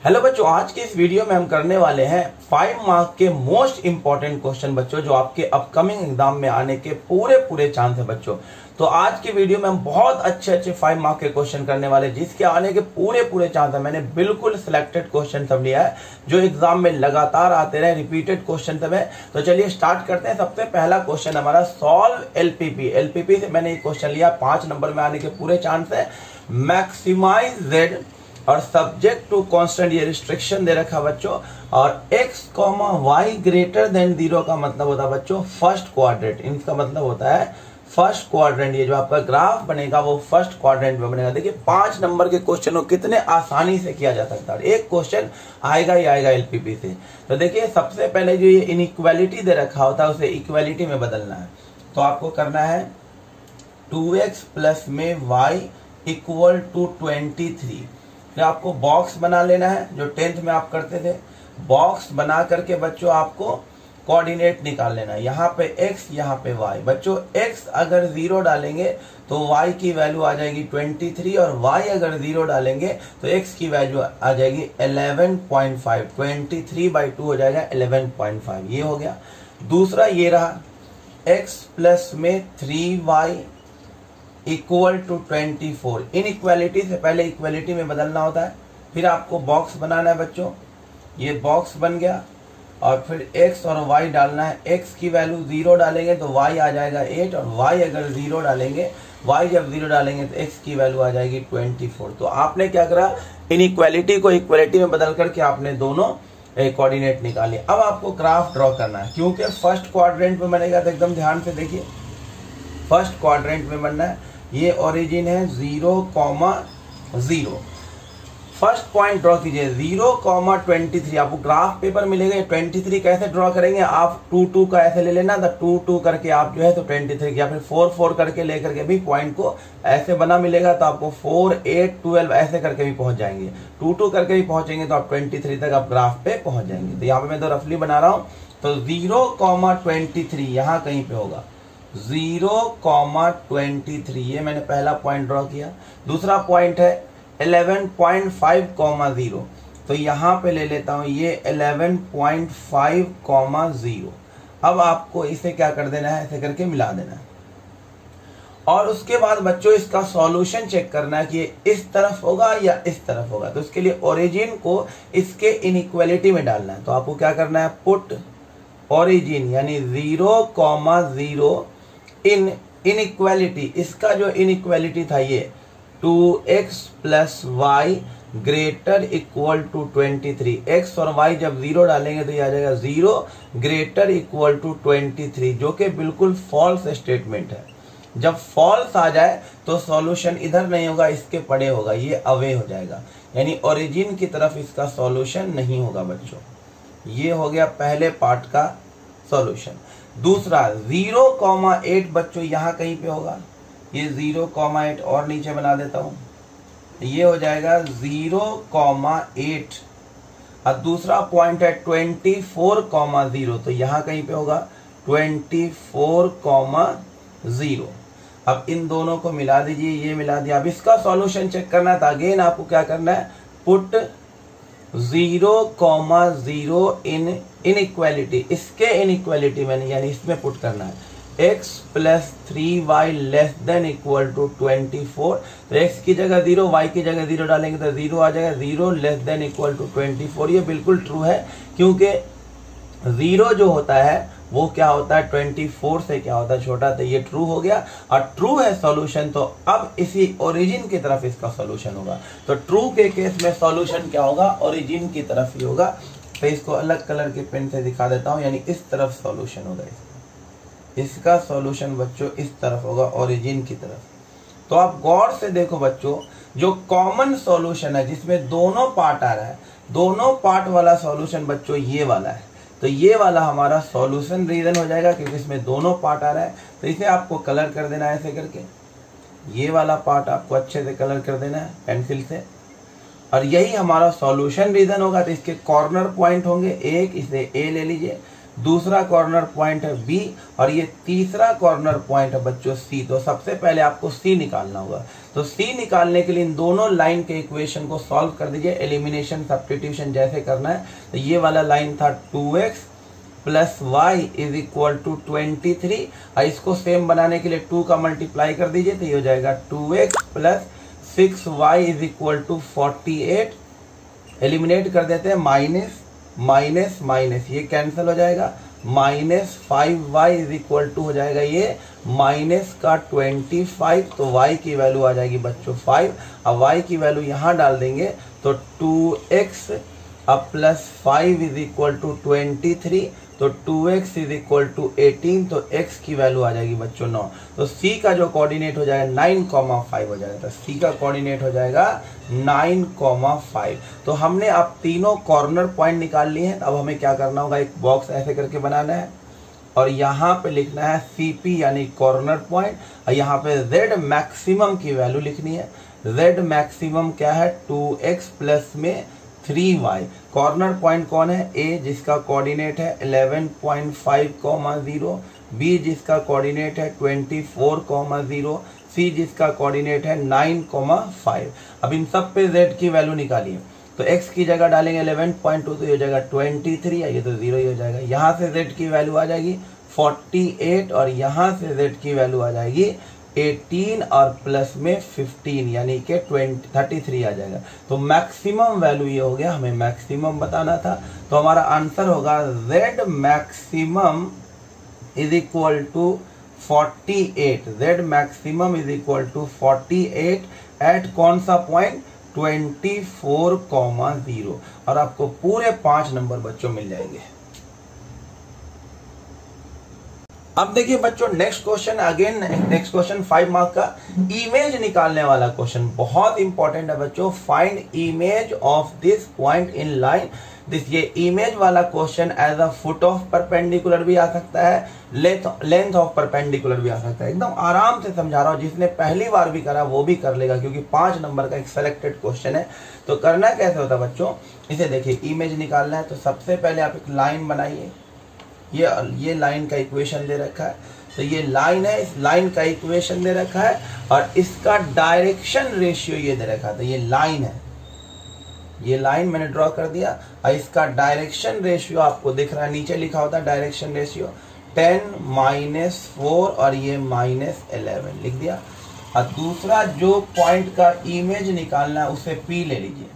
Hello बच्चों, आज के इस वीडियो में हम करने वाले हैं 5 मार्क के मोस्ट इंपॉर्टेंट क्वेश्चन बच्चों, जो आपके अपकमिंग एग्जाम में आने के पूरे चांस है बच्चों। तो आज की वीडियो में हम बहुत अच्छे 5 मार्क के क्वेश्चन करने वाले, जिसके आने के पूरे चांस है। मैंने बिल्कुल सिलेक्टेड क्वेश्चन सब लिया है जो एग्जाम में लगातार आते रहे, रिपीटेड क्वेश्चन सब है। तो चलिए स्टार्ट करते हैं। सबसे पहला क्वेश्चन हमारा सॉल्व एलपीपी। एलपीपी से मैंने ये क्वेश्चन लिया, 5 नंबर में आने के पूरे चांस है। मैक्सिमाइज जेड और सब्जेक्ट टू कांस्टेंट, ये रिस्ट्रिक्शन दे रखा बच्चों। और x, y ग्रेटर देन 0 का मतलब होता है बच्चों फर्स्ट क्वाड्रेंट। इनका मतलब होता है फर्स्ट क्वाड्रेंट। ये जो आपका ग्राफ बनेगा वो फर्स्ट क्वाड्रेंट में बनेगा। देखिए 5 नंबर के क्वेश्चन को कितने आसानी से किया जा सकता है। एक क्वेश्चन आएगा ही आएगा एलपीपी से। तो देखिए सबसे पहले जो ये इनइक्वालिटी दे रखा होता है उसे इक्वालिटी में बदलना है। तो आपको करना है 2x प्लस में y इक्वल टू 23। फिर आपको बॉक्स बना लेना है जो 10th में आप करते थे। बॉक्स बना करके बच्चों आपको कोऑर्डिनेट निकाल लेना है। यहाँ पे x, यहाँ पे y। बच्चों x अगर 0 डालेंगे तो y की वैल्यू आ जाएगी 23, और y अगर 0 डालेंगे तो x की वैल्यू आ जाएगी 11.5। 23/2 हो जाएगा 11.5। ये हो गया। दूसरा ये रहा x प्लस में 3y इक्वल टू 24। इनइक्वालिटी से पहले इक्वालिटी में बदलना होता है। फिर आपको बॉक्स बनाना है बच्चों। ये बॉक्स बन गया और फिर x और y डालना है। x की वैल्यू 0 डालेंगे तो y आ जाएगा 8, और y अगर 0 डालेंगे, y जब 0 डालेंगे तो x की वैल्यू आ जाएगी 24। तो आपने क्या करा, इनइक्वालिटी को इक्वालिटी में बदल करके आपने दोनों कोऑर्डिनेट निकाले। अब आपको ग्राफ ड्रॉ करना है, क्योंकि फर्स्ट क्वाड्रेंट में बनेगा। तो एकदम ध्यान से देखिए, फर्स्ट क्वाड्रेंट में बनना है। ये ओरिजिन है 0,0। फर्स्ट पॉइंट ड्रॉ कीजिए 0,23। आपको ग्राफ पेपर मिलेगा। 23 कैसे ड्रॉ करेंगे, आप 2 का ऐसे ले लेना। तो 2 करके आप जो है तो 23, या फिर 4 करके लेकर के भी पॉइंट को ऐसे बना मिलेगा। तो आपको 4, 8, 12 ऐसे करके भी पहुंच जाएंगे। 2 करके भी पहुंचेंगे तो आप 23 तक आप ग्राफ पे पहुंच जाएंगे। तो यहाँ पे मैं तो रफली बना रहा हूँ। तो 0,23 यहाँ कहीं पे होगा। 0,23 ये मैंने पहला पॉइंट ड्रॉ किया। दूसरा पॉइंट है 11.5,0। तो यहाँ पे ले लेता हूँ ये 11.5,0। अब आपको इसे क्या कर देना है, ऐसे करके मिला देना है। और उसके बाद बच्चों इसका सॉल्यूशन चेक करना है कि ये इस तरफ होगा या इस तरफ होगा। तो इसके लिए ओरिजिन को इसके इनइक्वालिटी में डालना है। तो आपको क्या करना है, पुट ओरिजिन यानी 0,0 इन इनइक्वालिटी। इसका जो इनइक्वालिटी था ये 2x plus y greater equal to 23। x और y जब 0 डालेंगे तो ये आ जाएगा 0 ग्रेटर इक्वल टू 23, जो कि बिल्कुल फॉल्स स्टेटमेंट है। जब फॉल्स आ जाए तो सॉल्यूशन इधर नहीं होगा, इसके पड़े होगा, ये अवे हो जाएगा, यानी ओरिजिन की तरफ इसका सॉल्यूशन नहीं होगा बच्चों। ये हो गया पहले पार्ट का सॉल्यूशन। दूसरा 0,8 बच्चों यहाँ कहीं पे होगा। ये 0,8 और नीचे बना देता हूँ। ये हो जाएगा 0,8। और दूसरा पॉइंट है 24,0। तो यहाँ कहीं पे होगा 24,0। अब इन दोनों को मिला दीजिए, ये मिला दिया। अब इसका सॉल्यूशन चेक करना है। तो अगेन आपको क्या करना है, पुट 0,0 इन इनइक्वालिटी। इसके इनइक्वालिटी में यानी इसमें पुट करना है x plus 3y less than equal to 24। तो x की जगह 0, y की जगह 0 डालेंगे तो 0 आ जाएगा। 0 लेस देन इक्वल टू 24। ये बिल्कुल ट्रू है, क्योंकि 0 जो होता है वो क्या होता है 24 से क्या होता है छोटा। तो ये ट्रू हो गया और ट्रू है सॉल्यूशन। तो अब इसी ओरिजिन की तरफ इसका सॉल्यूशन होगा। तो ट्रू के केस में सॉल्यूशन क्या होगा, ओरिजिन की तरफ ही होगा। तो इसको अलग कलर के पेन से दिखा देता हूँ, यानी इस तरफ सॉल्यूशन होगा। इसका सॉल्यूशन बच्चों इस तरफ होगा, ओरिजिन की तरफ। तो आप गौर से देखो बच्चों, जो कॉमन सॉल्यूशन है जिसमें दोनों पार्ट आ रहा है, दोनों पार्ट वाला सॉल्यूशन बच्चों ये वाला है। तो ये वाला हमारा सॉल्यूशन रीजन हो जाएगा, क्योंकि इसमें दोनों पार्ट आ रहा है। तो इसे आपको कलर कर देना है ऐसे करके। ये वाला पार्ट आपको अच्छे से कलर कर देना है पेंसिल से, और यही हमारा सॉल्यूशन रीजन होगा। तो इसके कॉर्नर पॉइंट होंगे एक, इसे ए ले लीजिए। दूसरा कॉर्नर पॉइंट है बी और ये तीसरा कॉर्नर पॉइंट है बच्चों सी। तो सबसे पहले आपको सी निकालना होगा। तो सी निकालने के लिए इन दोनों लाइन के इक्वेशन को सॉल्व कर दीजिए, एलिमिनेशन सब्स्टिट्यूशन जैसे करना है। तो ये वाला लाइन था 2x plus y is equal to 23 और इसको सेम बनाने के लिए 2 का मल्टीप्लाई कर दीजिए तो ये हो जाएगा 2x plus 6y is equal to 48। Eliminate कर देते हैं, माइनस माइनस माइनस ये कैंसिल हो जाएगा, minus 5y is equal to हो जाएगा ये माइनस का 25। तो y की वैल्यू आ जाएगी बच्चों 5। अब y की वैल्यू यहाँ डाल देंगे तो 2x अब प्लस 5 इज इक्वल टू 23। तो 2x इज इक्वल टू 18। तो x की वैल्यू आ जाएगी बच्चों 9। तो c का जो कोऑर्डिनेट हो जाएगा 9,5 हो जाएगा। तो c का कोऑर्डिनेट हो जाएगा 9,5। तो हमने अब तीनों कॉर्नर पॉइंट निकाल लिए हैं। अब हमें क्या करना होगा, एक बॉक्स ऐसे करके बनाना है और यहाँ पे लिखना है CP यानी कॉर्नर पॉइंट और यहाँ पे Z मैक्सिमम की वैल्यू लिखनी है। Z मैक्सिमम क्या है 2x प्लस में 3y। कॉर्नर पॉइंट कौन है, A जिसका कोऑर्डिनेट है 11.5,0, B जिसका कोऑर्डिनेट है 24,0, C जिसका कोऑर्डिनेट है 9,5। अब इन सब पे Z की वैल्यू निकालिए। तो x की जगह डालेंगे 11.2 तो ये हो जाएगा 23, ये तो 0 ही हो जाएगा। यहाँ से z की वैल्यू आ जाएगी 48 और यहाँ से z की वैल्यू आ जाएगी 18 और प्लस में 15 यानी कि 33 आ जाएगा। तो मैक्सिमम वैल्यू ये हो गया, हमें मैक्सिमम बताना था। तो हमारा आंसर होगा z maximum is equal to 48। z maximum is equal to 48 at कौन सा पॉइंट 24,0 और आपको पूरे 5 नंबर बच्चों मिल जाएंगे। अब देखिए बच्चों next question, again next question 5 mark का इमेज निकालने वाला क्वेश्चन बहुत इंपॉर्टेंट है बच्चों। Find image of this point in line this. ये इमेज वाला question as a foot of perpendicular भी आ सकता है, लेंथ ऑफ परपेंडिकुलर भी आ सकता है। एकदम आराम से समझा रहा हूँ, जिसने पहली बार भी करा वो भी कर लेगा क्योंकि 5 नंबर का एक सेलेक्टेड क्वेश्चन है। तो करना कैसे होता है बच्चों, इसे देखिए इमेज निकालना है। तो सबसे पहले आप एक लाइन बनाइए, ये लाइन का इक्वेशन दे रखा है। तो ये लाइन है, इस लाइन का इक्वेशन दे रखा है और इसका डायरेक्शन रेशियो ये दे रखा है। तो ये लाइन है, ये लाइन मैंने ड्रॉ कर दिया और इसका डायरेक्शन रेशियो आपको दिख रहा है, नीचे लिखा होता है डायरेक्शन रेशियो 10 -4 और ये -11 लिख दिया। और दूसरा जो पॉइंट का इमेज निकालना है उसे P ले लीजिए।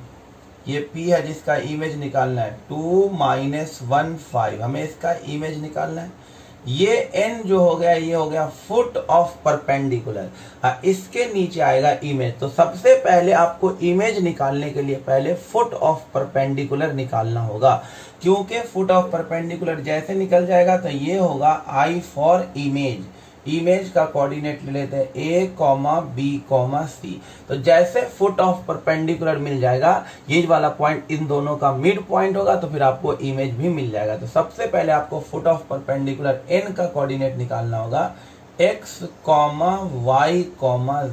ये P है जिसका इमेज निकालना है 2 - 1 हमें इसका इमेज निकालना है। ये n जो हो गया ये हो गया फुट ऑफ परपेंडिकुलर, इसके नीचे आएगा इमेज। तो सबसे पहले आपको इमेज निकालने के लिए पहले फुट ऑफ परपेंडिकुलर निकालना होगा, क्योंकि फुट ऑफ परपेंडिकुलर जैसे निकल जाएगा तो ये होगा I फॉर इमेज। इमेज का कोऑर्डिनेट ले लेते हैं A, B, C। तो जैसे फुट ऑफ परपेंडिकुलर मिल जाएगा, ये वाला पॉइंट इन दोनों का मिड पॉइंट होगा तो फिर आपको इमेज भी मिल जाएगा। तो सबसे पहले आपको फुट ऑफ परपेंडिकुलर N का कोऑर्डिनेट निकालना होगा X, Y,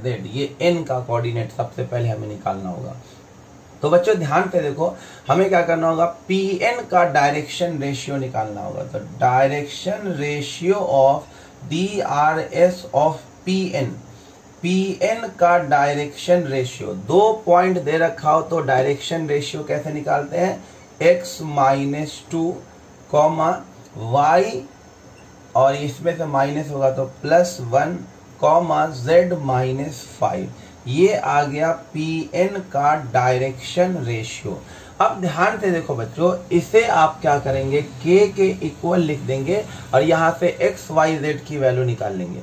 Z। ये N का कोऑर्डिनेट सबसे पहले हमें निकालना होगा। तो बच्चों ध्यान से देखो, हमें क्या करना होगा, PN का डायरेक्शन रेशियो निकालना होगा। तो direction ratio of DRS of PN का डायरेक्शन रेशियो, 2 पॉइंट दे रखा हो तो डायरेक्शन रेशियो कैसे निकालते हैं, X -2, Y और इसमें से माइनस होगा तो +1, Z -5। ये आ गया PN का डायरेक्शन रेशियो। अब ध्यान से देखो बच्चों, इसे आप क्या करेंगे, K के इक्वल लिख देंगे और यहाँ से X, Y, Z की वैल्यू निकाल लेंगे।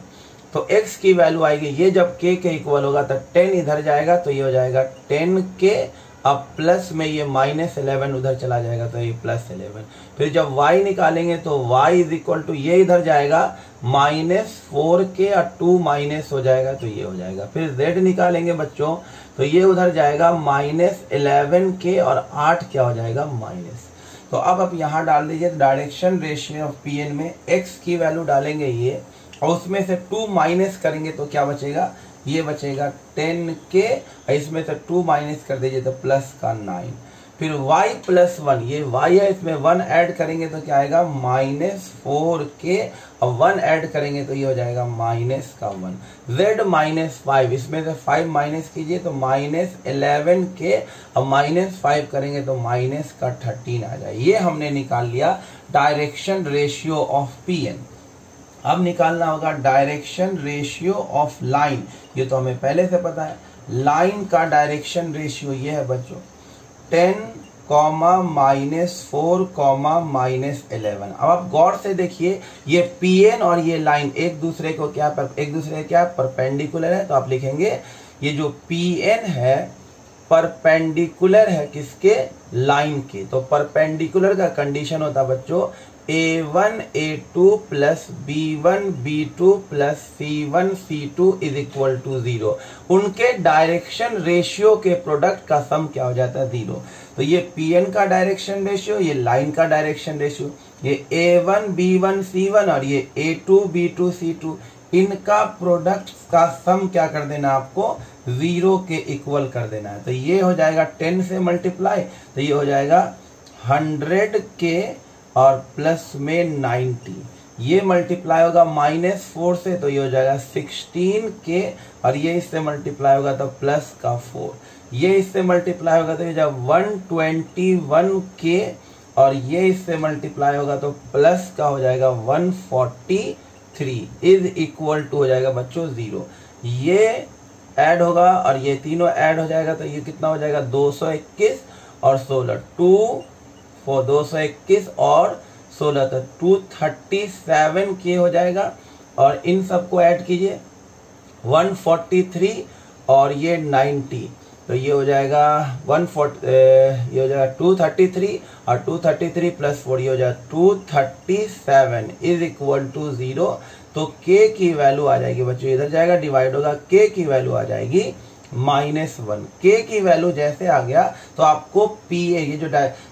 तो X की वैल्यू आएगी, ये जब K के इक्वल होगा तो 10 इधर जाएगा तो ये हो जाएगा 10K। अब प्लस में ये -11 उधर चला जाएगा तो ये +11। फिर जब y निकालेंगे तो y इज इक्वल टू ये इधर जाएगा -4K और 2 माइनस हो जाएगा तो ये हो जाएगा। फिर z निकालेंगे बच्चों तो ये उधर जाएगा -11K और 8 क्या हो जाएगा माइनस। तो अब आप यहाँ डाल दीजिए डायरेक्शन रेशियो ऑफ PN में x की वैल्यू डालेंगे ये और उसमें से 2 माइनस करेंगे तो क्या बचेगा, ये बचेगा 10K, इसमें से 2 माइनस कर दीजिए तो +9। फिर y प्लस 1, ये y है, इसमें 1 ऐड करेंगे तो क्या आएगा -4k, और 1 ऐड करेंगे तो ये हो जाएगा -1। z -5, इसमें से 5 माइनस कीजिए तो -11k, और -5 करेंगे तो -13 आ जाए। ये हमने निकाल लिया डायरेक्शन रेशियो ऑफ Pn। अब निकालना होगा डायरेक्शन रेशियो ऑफ लाइन। ये तो हमें पहले से पता है, लाइन का डायरेक्शन रेशियो ये है बच्चों 10, -4, -11। अब आप गौर से देखिए, ये Pn और ये लाइन एक दूसरे क्या परपेंडिकुलर है। तो आप लिखेंगे ये जो Pn है परपेंडिकुलर है किसके, लाइन के। तो परपेंडिकुलर का कंडीशन होता है बच्चों A1 A2 plus B1 B2 plus C1 C2 is equal to 0। उनके डायरेक्शन रेशियो के प्रोडक्ट का सम क्या हो जाता है, 0। तो ये Pn का डायरेक्शन रेशियो, ये लाइन का डायरेक्शन रेशियो, ये A1 B1 C1 और ये A2 B2 C2, इनका प्रोडक्ट का सम क्या कर देना आपको, 0 के इक्वल कर देना है। तो ये हो जाएगा 10 से मल्टीप्लाई, तो ये हो जाएगा 100 के और प्लस में 90, ये मल्टीप्लाई होगा -4 से तो ये हो जाएगा 16 के, और ये इससे मल्टीप्लाई होगा तो प्लस का 4, ये इससे मल्टीप्लाई होगा तो ये जाएगा 121 के, और ये इससे मल्टीप्लाई होगा तो प्लस का हो जाएगा 143 इज इक्वल टू हो जाएगा बच्चों 0। ये ऐड होगा और ये तीनों ऐड हो जाएगा तो ये कितना हो जाएगा 221 और 16, 221 और 16 तो 237 के हो जाएगा। और इन सबको ऐड कीजिए 143 और ये 90, तो ये हो जाएगा 233 और 233 प्लस 4 ये हो जाएगा 237 इज इक्वल टू 0। तो k की वैल्यू आ जाएगी बच्चों, इधर जाएगा डिवाइड होगा, k की वैल्यू आ जाएगी -1। k की वैल्यू जैसे आ गया तो आपको PA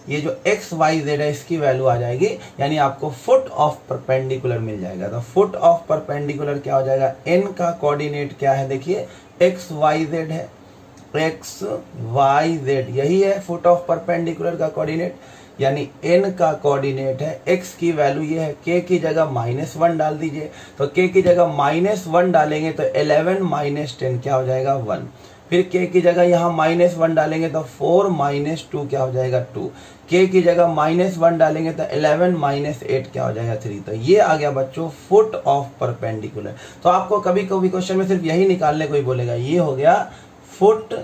ये जो XYZ है इसकी वैल्यू आ जाएगी, यानी आपको फुट ऑफ परपेंडिकुलर मिल जाएगा। तो फुट ऑफ परपेंडिकुलर क्या हो जाएगा, n का कोऑर्डिनेट क्या है, देखिए XYZ है, XYZ यही है फुट ऑफ परपेंडिकुलर का कोऑर्डिनेट, यानी n का कोऑर्डिनेट है, x की वैल्यू ये है, k की जगह -1 डाल दीजिए, तो k की जगह -1 डालेंगे तो 11 - 10 क्या हो जाएगा 1, फिर k की जगह यहाँ -1 डालेंगे तो 4 - 2 क्या हो जाएगा 2, k की जगह -1 डालेंगे तो 11 - 8 क्या हो जाएगा 3। तो ये आ गया बच्चों फुट ऑफ परपेंडिकुलर। तो आपको कभी कभी क्वेश्चन में सिर्फ यही निकालने को ही बोलेगा, ये हो गया फुट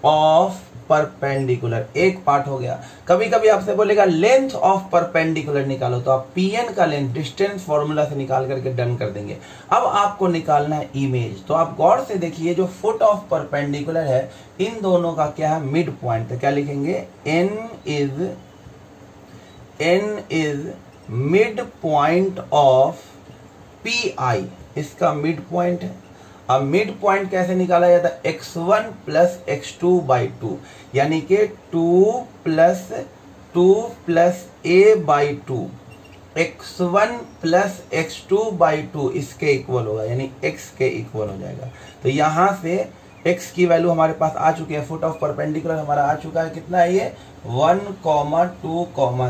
ऑफ परपेंडिकुलर, एक पार्ट हो गया। कभी कभी आपसे बोलेगा लेंथ ऑफ परपेंडिकुलर निकालो, तो आप Pn का लेंथ डिस्टेंस फॉर्मूला से निकाल करके डन कर देंगे। अब आपको निकालना है इमेज, तो आप गौर से देखिए जो फुट ऑफ परपेंडिकुलर है इन दोनों का क्या है मिड पॉइंट, तो क्या लिखेंगे n is mid point of Pi, इसका मिड पॉइंट है। अब मिड पॉइंट कैसे निकाला जाता है, x1 प्लस x2/2, यानी कि 2 plus a/2, x1 plus x2/2 इसके इक्वल होगा, यानी x के इक्वल हो जाएगा। तो यहाँ से x की वैल्यू हमारे पास आ चुकी है, फुट ऑफ परपेंडिकुलर हमारा आ चुका है, कितना है ये 1, 2,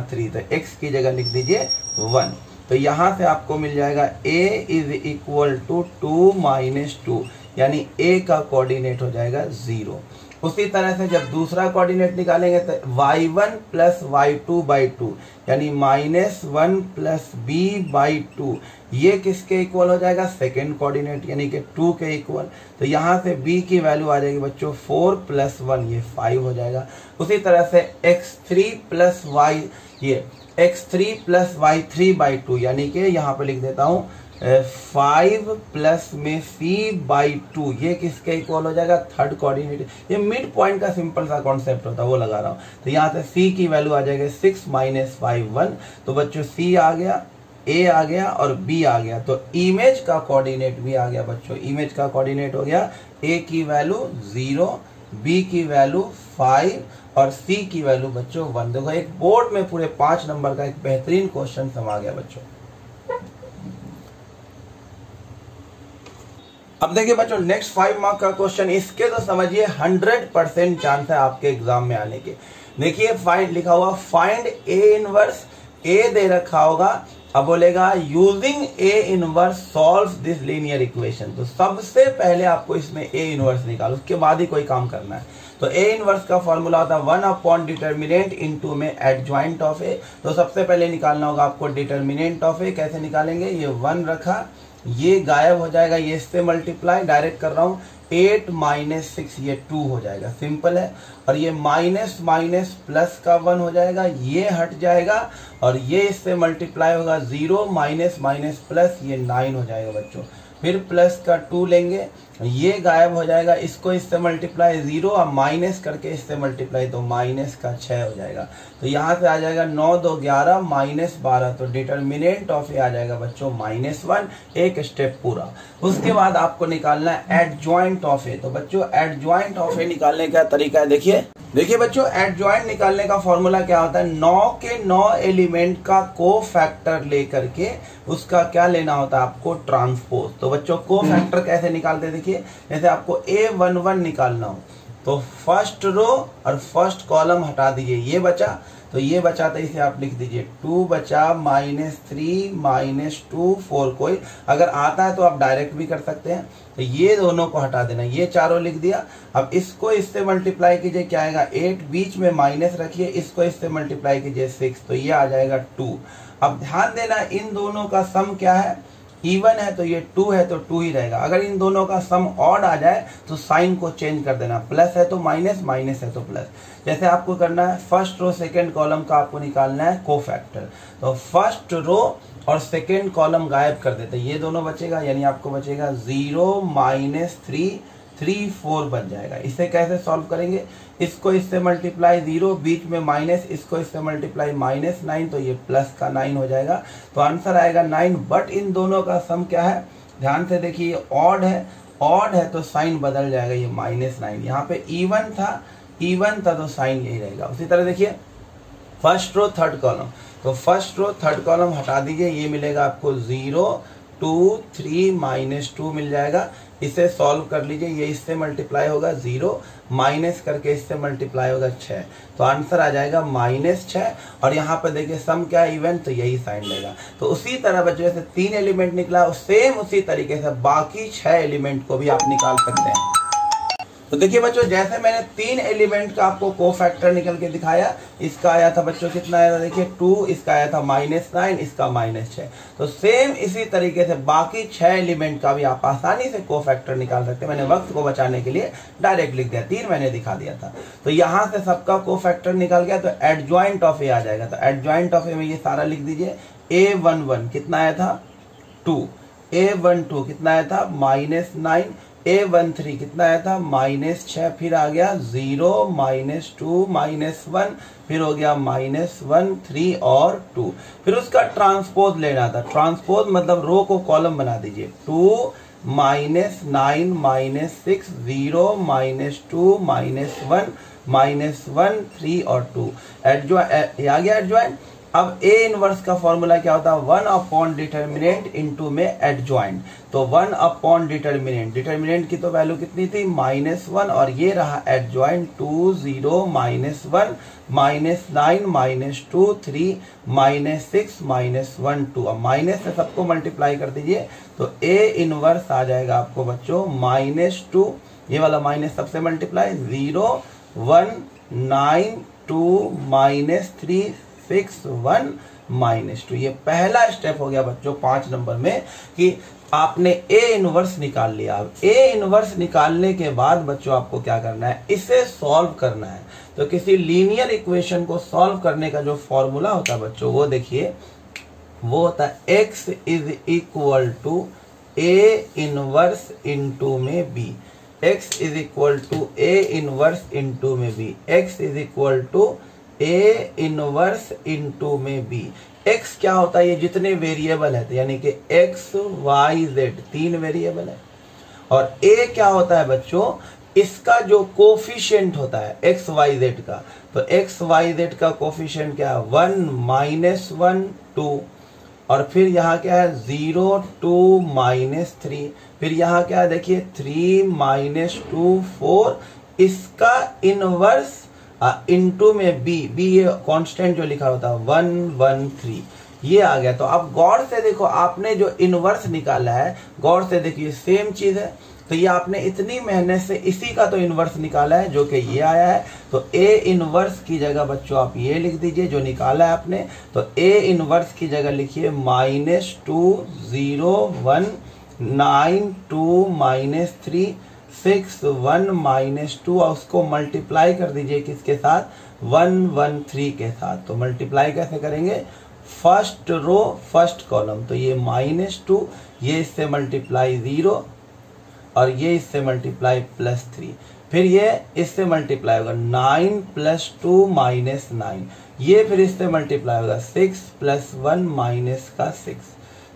3, तो x की जगह लिख दीजिए 1। तो यहाँ से आपको मिल जाएगा a इज इक्वल टू 2 - 2, यानी a का कोऑर्डिनेट हो जाएगा 0। उसी तरह से जब दूसरा कोऑर्डिनेट निकालेंगे तो y1 प्लस y2/2, यानी -1 प्लस b/2, ये किसके इक्वल हो जाएगा, सेकेंड कोऑर्डिनेट यानी कि 2 के इक्वल। तो यहाँ से b की वैल्यू आ जाएगी बच्चों 4 + 1, ये 5 हो जाएगा। उसी तरह से x3 प्लस y3/2, यानी कि यहाँ पे लिख देता हूँ 5 प्लस में c/2, ये किसके इक्वल हो जाएगा, थर्ड कोऑर्डिनेट। ये मिड पॉइंट का सिंपल सा कॉन्सेप्ट होता है, वो लगा रहा हूँ। तो यहाँ से c की वैल्यू आ जाएगी 6 - 5 1, तो बच्चों c आ गया, a आ गया और b आ गया। तो इमेज का कोऑर्डिनेट भी आ गया बच्चों, इमेज का कोऑर्डिनेट हो गया a की वैल्यू 0, b की वैल्यू 5 और c की वैल्यू बच्चों 1। देखो एक बोर्ड में पूरे 5 नंबर का एक बेहतरीन क्वेश्चन समा गया बच्चों। अब देखिए बच्चों नेक्स्ट 5 मार्क का क्वेश्चन, इसके तो समझिए 100% चांस है आपके एग्जाम में आने के। देखिए फाइंड लिखा हुआ, फाइंड ए इनवर्स, ए दे रखा होगा। अब बोलेगा using A inverse solve this linear equation. तो सबसे पहले आपको इसमें ए इनवर्स निकालो, उसके बाद ही कोई काम करना है। तो ए इनवर्स का फॉर्मूला होता है 1 अपॉन डिटर्मिनेंट इनटू में एडजॉइंट ऑफ ए। तो सबसे पहले निकालना होगा आपको डिटर्मिनेंट ऑफ ए। कैसे निकालेंगे, ये 1 रखा, ये गायब हो जाएगा, ये इससे मल्टीप्लाई डायरेक्ट कर रहा हूं, 8 माइनस 6 ये 2 हो जाएगा, सिंपल है। और ये माइनस माइनस प्लस का 1 हो जाएगा, ये हट जाएगा, और ये इससे मल्टीप्लाई होगा 0 माइनस माइनस प्लस, ये 9 हो जाएगा बच्चों। फिर प्लस का 2 लेंगे, ये गायब हो जाएगा, इसको इससे मल्टीप्लाई 0 और माइनस करके इससे मल्टीप्लाई तो माइनस का 6 हो जाएगा। तो यहाँ से आ जाएगा 9 2 11 माइनस 12। तो डिटर्मिनेंट ऑफ ए आ जाएगा बच्चों -1, एक स्टेप पूरा। उसके बाद आपको निकालना है एडजॉइंट ऑफ ए। तो बच्चों एडजॉइंट ऑफ ए निकालने का तरीका है, देखिए बच्चों, एडजॉइंट निकालने का फॉर्मूला क्या होता है, 9 के 9 एलिमेंट का को फैक्टर लेकर के उसका क्या लेना होता है आपको, ट्रांसपोज। तो बच्चों को फैक्टर कैसे निकालते हैं, देखिए जैसे आपको A11 निकालना हो तो फर्स्ट रो और फर्स्ट कॉलम हटा दीजिए, ये बचा, तो ये बचा तो इसे आप लिख दीजिए 2 बचा -3 -2 4। कोई अगर आता है तो आप डायरेक्ट भी कर सकते हैं। तो ये दोनों को हटा देना, ये चारों लिख दिया। अब इसको इससे मल्टीप्लाई कीजिए, क्या आएगा 8, बीच में माइनस रखिए, इसको इससे मल्टीप्लाई कीजिए 6, तो ये आ जाएगा 2। अब ध्यान देना इन दोनों का सम क्या है, इवन है तो ये 2 है तो 2 ही रहेगा। अगर इन दोनों का सम ऑड आ जाए तो साइन को चेंज कर देना, प्लस है तो माइनस, माइनस है तो प्लस। जैसे आपको करना है फर्स्ट रो सेकंड कॉलम का आपको निकालना है कोफैक्टर। तो फर्स्ट रो और सेकंड कॉलम गायब कर देते, ये दोनों बचेगा, यानी आपको बचेगा 0 -3 3 4 बन जाएगा। इसे कैसे सॉल्व करेंगे, इसको इससे मल्टीप्लाई 0, बीच में माइनस, इसको इससे मल्टीप्लाई -9, तो ये प्लस का 9 हो जाएगा। तो आंसर आएगा 9। बट इन दोनों का सम क्या है, ध्यान से देखिए, ऑड है, ऑड है तो साइन बदल जाएगा, ये -9। यहाँ पे इवन था तो साइन यही रहेगा। उसी तरह देखिए फर्स्ट रो थर्ड कॉलम, तो फर्स्ट रो थर्ड कॉलम हटा दीजिए, ये मिलेगा आपको 0 2 3 -2 मिल जाएगा। इसे सॉल्व कर लीजिए, ये इससे मल्टीप्लाई होगा 0, माइनस करके इससे मल्टीप्लाई होगा 6, तो आंसर आ जाएगा -6। और यहाँ पर देखिए सम क्या है, इवन, तो यही साइन लेगा। तो उसी तरह बच्चों जैसे 3 एलिमेंट निकला, सेम उसी तरीके से बाकी 6 एलिमेंट को भी आप निकाल सकते हैं। तो देखिए बच्चों, जैसे मैंने 3 एलिमेंट का आपको कोफैक्टर निकल के दिखाया, इसका आया था बच्चों कितना आया था, देखिए 2, इसका आया था -9, इसका -6। तो सेम इसी तरीके से बाकी 6 एलिमेंट का भी आप आसानी से कोफैक्टर निकाल सकते हैं। मैंने वक्त को बचाने के लिए डायरेक्ट लिख दिया, 3 मैंने दिखा दिया था। तो यहाँ से सबका कोफैक्टर निकल गया, तो एडजॉइंट ऑफ ए आ जाएगा। तो एडजॉइंट ऑफ ए में ये सारा लिख दीजिए, A11 कितना आया था 2, A12 कितना आया था -9, A13 कितना आया था -6, फिर आ गया 0 -2 -1, फिर हो गया -1 3 और 2। फिर उसका ट्रांसपोज लेना था, ट्रांसपोज मतलब रो को कॉलम बना दीजिए, 2 -9 -6 0 -2 -1 -1 3 और 2। एडजॉइंट आ गया एडजॉइंट। अब ए इनवर्स का फॉर्मूला क्या होता है, 1 अपॉन डिटर्मिनेंट इनटू में एडजॉइंट। तो 1 अपॉन डिटर्मिनेंट, डिटर्मिनेंट की तो वैल्यू कितनी थी -1, और ये रहा एडजॉइंट 2 0 -1 -9 -2 3 -6 -1 2। अब माइनस से सबको मल्टीप्लाई कर दीजिए, तो ए इनवर्स आ जाएगा आपको बच्चों -2, ये वाला माइनस सबसे मल्टीप्लाई 0 1 9 2 -3 6 1 -2। ये पहला स्टेप हो गया बच्चों 5 नंबर में कि आपने ए इनवर्स निकाल लिया। अब ए इनवर्स निकालने के बाद बच्चों आपको क्या करना है, इसे सॉल्व करना है। तो किसी लीनियर इक्वेशन को सॉल्व करने का जो फॉर्मूला होता है बच्चों, वो देखिए, वो होता है x = ए इनवर्स इंटू में B. x = A inverse into में B, x = A inverse into में बी। x क्या होता है, ये जितने वेरिएबल है, तो यानी कि x y z 3 वेरिएबल है। और a क्या होता है बच्चों, इसका जो कोफिशिएंट होता है x y z का, तो x y z का कोफिशिएंट क्या है, 1 -1 2, और फिर यहाँ क्या है 0 2 -3, फिर यहाँ क्या है देखिए 3 -2 4। इसका इनवर्स इनटू में बी, ये कांस्टेंट जो लिखा होता है 113, ये आ गया। तो अब गौर से देखो, आपने जो इनवर्स निकाला है, गौर से देखिए सेम चीज है। तो ये आपने इतनी मेहनत से इसी का तो इनवर्स निकाला है जो कि ये आया है। तो ए इनवर्स की जगह बच्चों आप ये लिख दीजिए जो निकाला है आपने। तो ए इनवर्स की जगह लिखिए -2019 -2 -3 6 1 -2 और उसको मल्टीप्लाई कर दीजिए किसके साथ, 113 के साथ। तो मल्टीप्लाई कैसे करेंगे, फर्स्ट रो फर्स्ट कॉलम। तो ये -2, ये इससे मल्टीप्लाई 0 और ये इससे मल्टीप्लाई +3, फिर ये इससे मल्टीप्लाई होगा 9 + 2 -9, ये फिर इससे मल्टीप्लाई होगा 6 + 1 -6।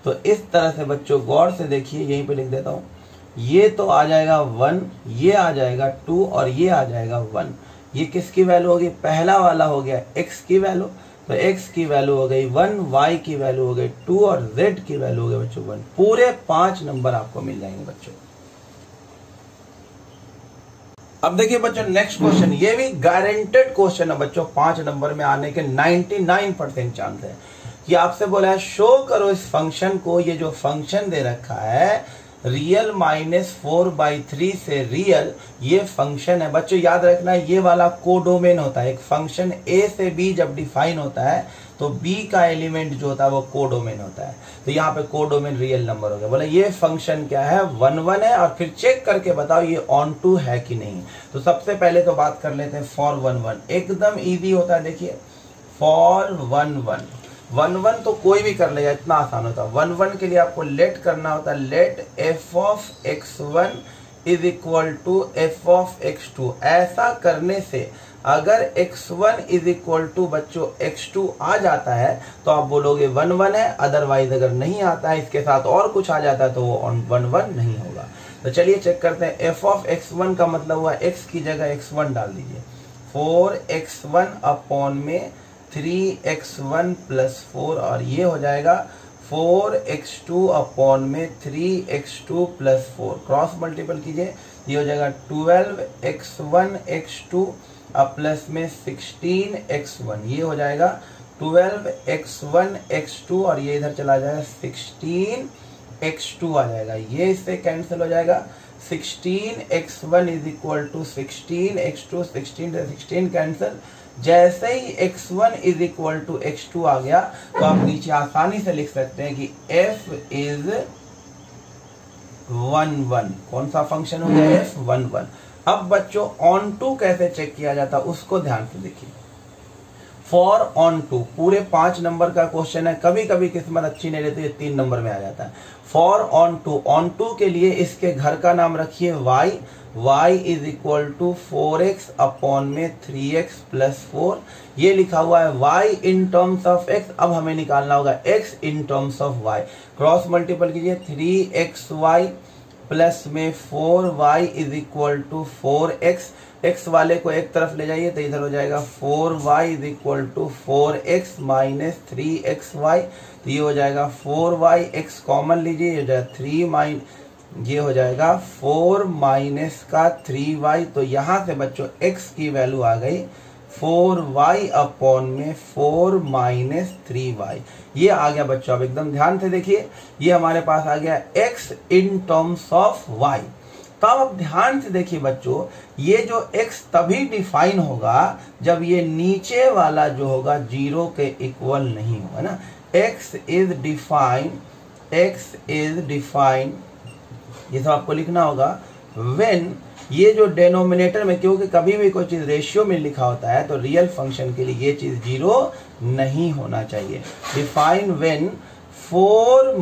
तो इस तरह से बच्चों गौर से देखिए, यहीं पे लिख देता हूँ, ये तो आ जाएगा 1, ये आ जाएगा 2 और ये आ जाएगा 1। ये किसकी वैल्यू होगी, पहला वाला हो गया x की वैल्यू। तो x की वैल्यू हो गई 1, y की वैल्यू हो गई 2 और z की वैल्यू हो गई बच्चों 1। पूरे 5 नंबर आपको मिल जाएंगे बच्चों। अब देखिए बच्चों नेक्स्ट क्वेश्चन, ये भी गारंटेड क्वेश्चन है बच्चों, 5 नंबर में आने के 99% चांस है। कि आपसे बोला है शो करो इस फंक्शन को, ये जो फंक्शन दे रखा है रियल -4/3 से रियल, ये फंक्शन है बच्चों। याद रखना ये वाला कोडोमेन होता है। एक फंक्शन a से b जब डिफाइन होता है तो b का एलिमेंट जो होता है वो कोडोमेन होता है। तो यहाँ पे कोडोमेन रियल नंबर हो गया। बोला ये फंक्शन क्या है, 1 है, और फिर चेक करके बताओ ये ऑन टू है कि नहीं। तो सबसे पहले तो बात कर लेते हैं फॉर 1 एकदम इजी होता है। देखिए फॉर 1 तो कोई भी कर लेगा, इतना आसान होता है। 1 के लिए आपको लेट करना होता है, लेट f(x1) = f(x2)। ऐसा करने से अगर x1 = बच्चों x2 आ जाता है तो आप बोलोगे 1 है, अदरवाइज अगर नहीं आता है, इसके साथ और कुछ आ जाता है तो वो 1 नहीं होगा। तो चलिए चेक करते हैं। f(x1) का मतलब हुआ x की जगह x1 डाल दीजिए, 4x1/3x1 + 4 और ये हो जाएगा 4x2/3x2 + 4। क्रॉस मल्टीपल कीजिए, ये हो जाएगा 12x1x2 अब प्लस में 16x1, ये हो जाएगा 12x1x2 और ये इधर चला जाएगा 16x2 आ जाएगा। ये इससे कैंसिल हो जाएगा। 16x1 = 16x2, 16 से 16 कैंसिल। जैसे ही x1 = x2 आ गया तो आप नीचे आसानी से लिख सकते हैं कि f is 1 कौन सा फंक्शन हो गया, f 1। अब बच्चों ऑन टू कैसे चेक किया जाता है उसको ध्यान से देखिए। फॉर ऑन टू पूरे 5 नंबर का क्वेश्चन है, कभी कभी किस्मत अच्छी नहीं रहती है 3 नंबर में आ जाता है। फॉर ऑन टू के लिए इसके घर का नाम रखिए y = 4x/3x + 4। ये लिखा हुआ है y in terms of x। अब हमें निकालना होगा x in terms of y। Cross multiple कीजिए, 3xy प्लस में 4y = 4x। x वाले को एक तरफ ले जाइए तो इधर हो जाएगा 4y = 4x - 3xy। तो ये हो जाएगा 4y, x कॉमन लीजिए, ये हो जाएगा 3 ये हो जाएगा 4 - 3y। तो यहाँ से बच्चों x की वैल्यू आ गई 4y/4 - 3y। ये आ गया बच्चों। अब एकदम ध्यान से देखिए, ये हमारे पास आ गया x in terms of y। तब अब ध्यान से देखिए बच्चों, ये जो x तभी डिफाइन होगा जब ये नीचे वाला जो होगा 0 के इक्वल नहीं होगा ना। x इज डिफाइन, ये सब आपको लिखना होगा व्हेन, ये जो डेनोमिनेटर में, क्योंकि कभी भी कोई चीज रेशियो में लिखा होता है तो रियल फंक्शन के लिए ये चीज 0 नहीं होना चाहिए। डिफाइन व्हेन 4 -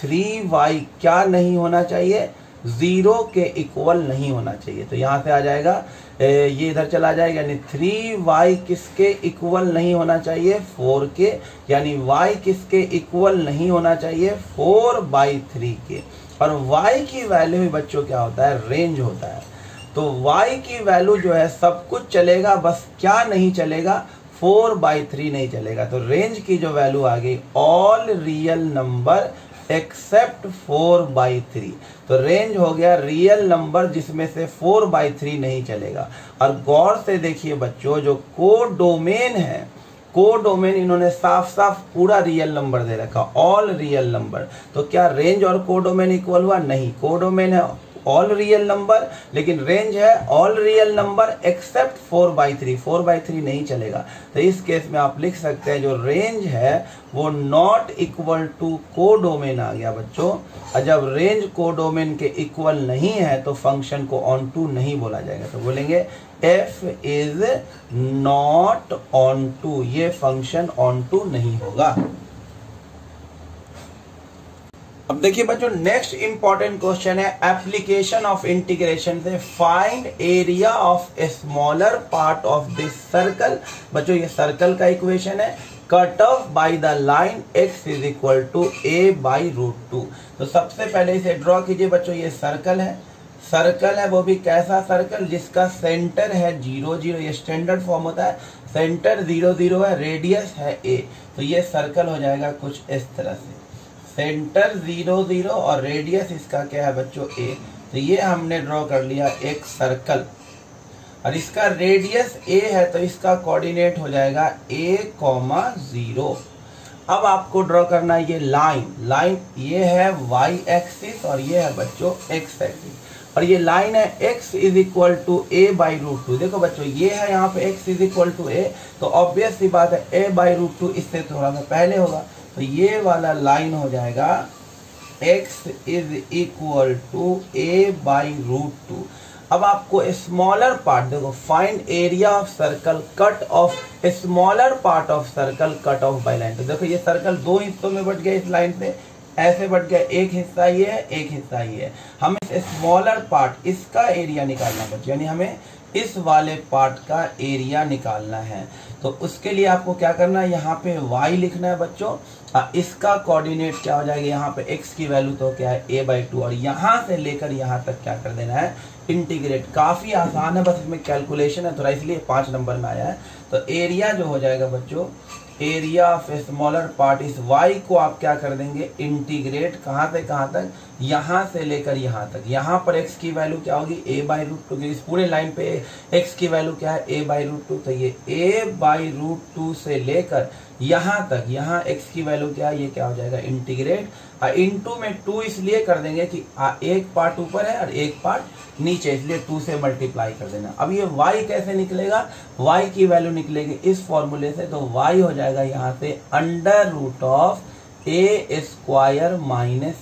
3y क्या नहीं होना चाहिए, 0 के इक्वल नहीं होना चाहिए। तो यहाँ से आ जाएगा, ये इधर चला जाएगा, यानी 3y किसके इक्वल नहीं होना चाहिए, 4 के। यानी y किसके इक्वल नहीं होना चाहिए, 4/3 के। और y की वैल्यू भी बच्चों क्या होता है, रेंज होता है। तो y की वैल्यू जो है सब कुछ चलेगा, बस क्या नहीं चलेगा, 4/3 नहीं चलेगा। तो रेंज की जो वैल्यू आ गई, ऑल रियल नंबर एक्सेप्ट 4/3। तो रेंज हो गया रियल नंबर जिसमें से 4/3 नहीं चलेगा। और गौर से देखिए बच्चों, जो कोडोमेन है, कोडोमेन इन्होंने साफ साफ पूरा रियल नंबर दे रखा, ऑल रियल नंबर। तो क्या रेंज और कोडोमेन इक्वल हुआ? नहीं, कोडोमेन है ऑल रियल नंबर, लेकिन रेंज है ऑल रियल नंबर एक्सेप्ट 4/3। 4/3 नहीं चलेगा। तो इस केस में आप लिख सकते हैं जो रेंज है वो नॉट इक्वल टू कोडोमेन आ गया बच्चों। और जब रेंज कोडोमेन के इक्वल नहीं है तो फंक्शन को ऑन टू नहीं बोला जाएगा। तो बोलेंगे f is not onto, ये फंक्शन ऑन टू नहीं होगा। अब देखिए बच्चों, नेक्स्ट इंपॉर्टेंट क्वेश्चन है एप्लीकेशन ऑफ इंटीग्रेशन से find area of a smaller part of this circle. बच्चों ये सर्कल का इक्वेशन है, cut off by the line x is equal to a/√2। तो सबसे पहले इसे ड्रॉ कीजिए बच्चों। ये सर्कल है, सर्कल है वो भी कैसा सर्कल जिसका सेंटर है 0 0। ये स्टैंडर्ड फॉर्म होता है, सेंटर 0 0 है, रेडियस है a। तो ये सर्कल हो जाएगा कुछ इस तरह से, सेंटर 0 0 और रेडियस इसका क्या है बच्चों a। तो ये हमने ड्रॉ कर लिया एक सर्कल, और इसका रेडियस a है तो इसका कोऑर्डिनेट हो जाएगा a,0। अब आपको ड्रॉ करना है ये लाइन ये है y एक्सिस और ये है बच्चों x एक्सिस, और ये लाइन है x is equal to a/√2। देखो बच्चों ये है यहाँ पे x is equal to a, तो ऑब्वियस सी बात है a/√2 इससे थोड़ा सा पहले होगा। तो ये वाला लाइन हो जाएगा x is equal to a/√2। अब आपको स्मॉलर पार्ट, देखो find area of circle cut off a smaller part of circle cut off by line. तो देखो ये सर्कल दो हिस्सों में बट गया, इस लाइन से ऐसे बट गया, एक हिस्सा ये है एक हिस्सा ये है। हमें स्मॉलर पार्ट इसका एरिया निकालना बच्चों, यानी हमें इस वाले पार्ट का एरिया निकालना है। तो उसके लिए आपको क्या करना है, यहाँ पे y लिखना है बच्चों, इसका कोऑर्डिनेट क्या हो जाएगा, यहाँ पे x की वैल्यू तो क्या है a/2, और यहाँ से लेकर यहाँ तक क्या कर देना है, इंटीग्रेट। काफी आसान है, बस इसमें कैलकुलेशन है थोड़ा, इसलिए 5 नंबर में आया है। तो एरिया जो हो जाएगा बच्चों, area of a smaller part, इस y को आप क्या कर देंगे, इंटीग्रेट कहाँ से कहाँ तक, यहाँ से लेकर यहाँ तक। यहाँ पर x की वैल्यू क्या होगी a/√2, इस पूरे लाइन पे x की वैल्यू क्या है a/√2। तो ये a/√2 से लेकर यहाँ तक, यहाँ x की वैल्यू क्या है, ये क्या हो जाएगा इंटीग्रेट। इनटू में 2 इसलिए कर देंगे कि एक पार्ट ऊपर है और एक पार्ट नीचे, इसलिए 2 से मल्टीप्लाई कर देना। अब ये y कैसे निकलेगा, y की वैल्यू निकलेगी इस फॉर्मूले से। तो y हो जाएगा यहाँ से √a²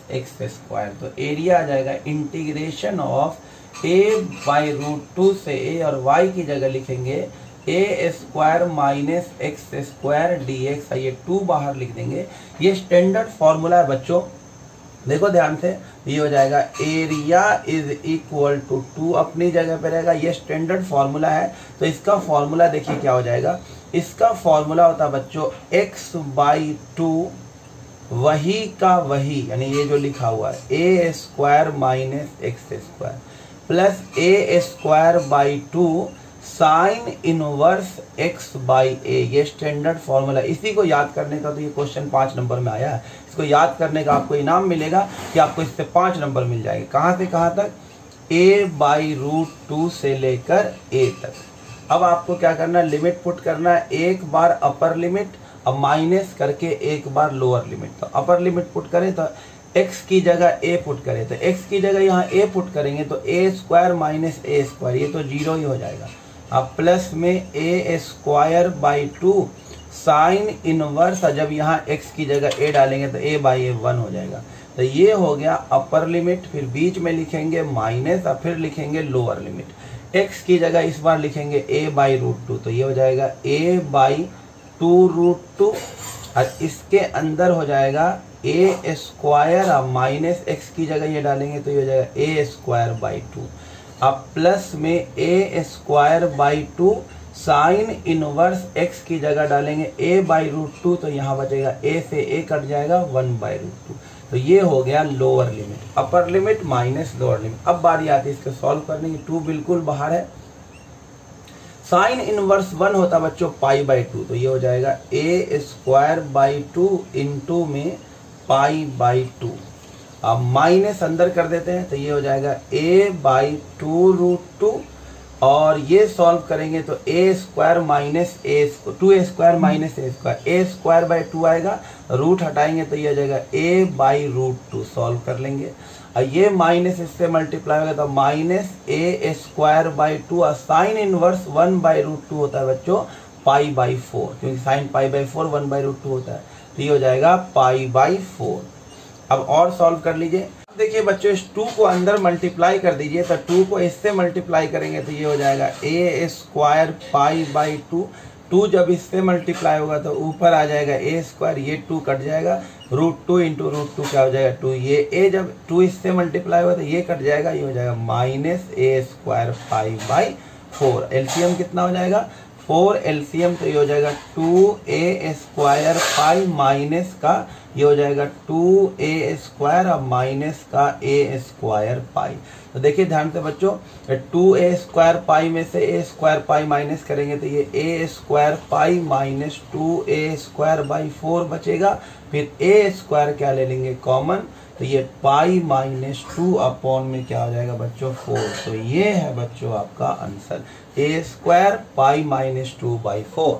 - x²। तो एरिया आ जाएगा इंटीग्रेशन ऑफ a/√2 से a, और y की जगह लिखेंगे a² - x² dx। ये 2 बाहर लिख देंगे। ये स्टैंडर्ड फॉर्मूला है बच्चों, देखो ध्यान से, ये हो जाएगा एरिया इज इक्वल टू 2 अपनी जगह पे रहेगा। ये स्टैंडर्ड फॉर्मूला है, तो इसका फॉर्मूला देखिए क्या हो जाएगा। इसका फॉर्मूला होता है बच्चों x/2 वही का वही, यानी ये जो लिखा हुआ है a² - x² plus a²/2 sine inverse x/a। ये स्टैंडर्ड फॉर्मूला, इसी को याद करने का तो ये क्वेश्चन 5 नंबर में आया है। इसको याद करने का आपको इनाम मिलेगा कि आपको इससे 5 नंबर मिल जाएंगे। कहाँ से कहाँ तक, a/√2 से लेकर a तक। अब आपको क्या करना है, लिमिट पुट करना है, एक बार अपर लिमिट अब माइनस करके एक बार लोअर लिमिट। तो अपर लिमिट पुट करें तो x की जगह a पुट करें, तो x की जगह यहाँ a पुट करेंगे तो a² - a², ये तो 0 ही हो जाएगा। अब प्लस में a²/2 साइन इनवर्स, जब यहाँ x की जगह a डालेंगे तो a/1 हो जाएगा। तो ये हो गया अपर लिमिट, फिर बीच में लिखेंगे माइनस और फिर लिखेंगे लोअर लिमिट। x की जगह इस बार लिखेंगे a/√2, तो ये हो जाएगा a/2√2, और इसके अंदर हो जाएगा a² - x की जगह ये डालेंगे तो ये हो जाएगा a²/2। अब प्लस में a²/2 साइन इनवर्स x की जगह डालेंगे a/√2, तो यहाँ बचेगा a से a कट जाएगा 1/√2। तो ये हो गया lower limit, upper limit minus lower limit. अब बारी आती है इसको सॉल्व करने की। 2 बिल्कुल बाहर है, साइन इनवर्स 1 होता बच्चों π/2, तो ये हो जाएगा a² 2 इंटू में पाई बाई 2। अब माइनस अंदर कर देते हैं तो ये हो जाएगा a बाई 2√2, और ये सॉल्व करेंगे तो a square minus two A square minus A square by 2 आएगा, रूट हटाएंगे तो ये हो जाएगा a बाई √2। सॉल्व कर लेंगे और ये माइनस इससे मल्टीप्लाई होगा तो minus a square by 2, sine inverse 1 by √2 होता है बच्चों पाई बाई 4, क्योंकि साइन पाई बाई 4 1 बाई √2 होता है, तो ये हो जाएगा पाई बाई 4। अब और सॉल्व कर लीजिए। देखिए बच्चों इस 2 को अंदर मल्टीप्लाई कर दीजिए, तो 2 को इससे मल्टीप्लाई करेंगे तो ये हो जाएगा a स्क्वायर पाई बाई 2। 2 जब इससे मल्टीप्लाई होगा तो ऊपर आ जाएगा a स्क्वायर, ये 2 कट जाएगा, √2 इंटू √2 क्या हो जाएगा 2, ये a जब 2 इससे मल्टीप्लाई होगा तो ये कट जाएगा, ये हो जाएगा minus a square pi by 4। LCM कितना हो जाएगा 4, एलसीएम तो ये हो जाएगा 2a स्क्वायर पाई माइनस का ये हो जाएगा 2a स्क्वायर और माइनस का a स्क्वायर पाई। तो देखिए ध्यान से बच्चों 2a स्क्वायर पाई में से a स्क्वायर पाई माइनस करेंगे तो ये a square pi minus 2a square by 4 बचेगा, फिर a स्क्वायर क्या ले लेंगे कॉमन, तो ये पाई माइनस 2 अपॉन में क्या हो जाएगा बच्चों 4। तो ये है बच्चों आपका answer a square pi minus 2 by 4।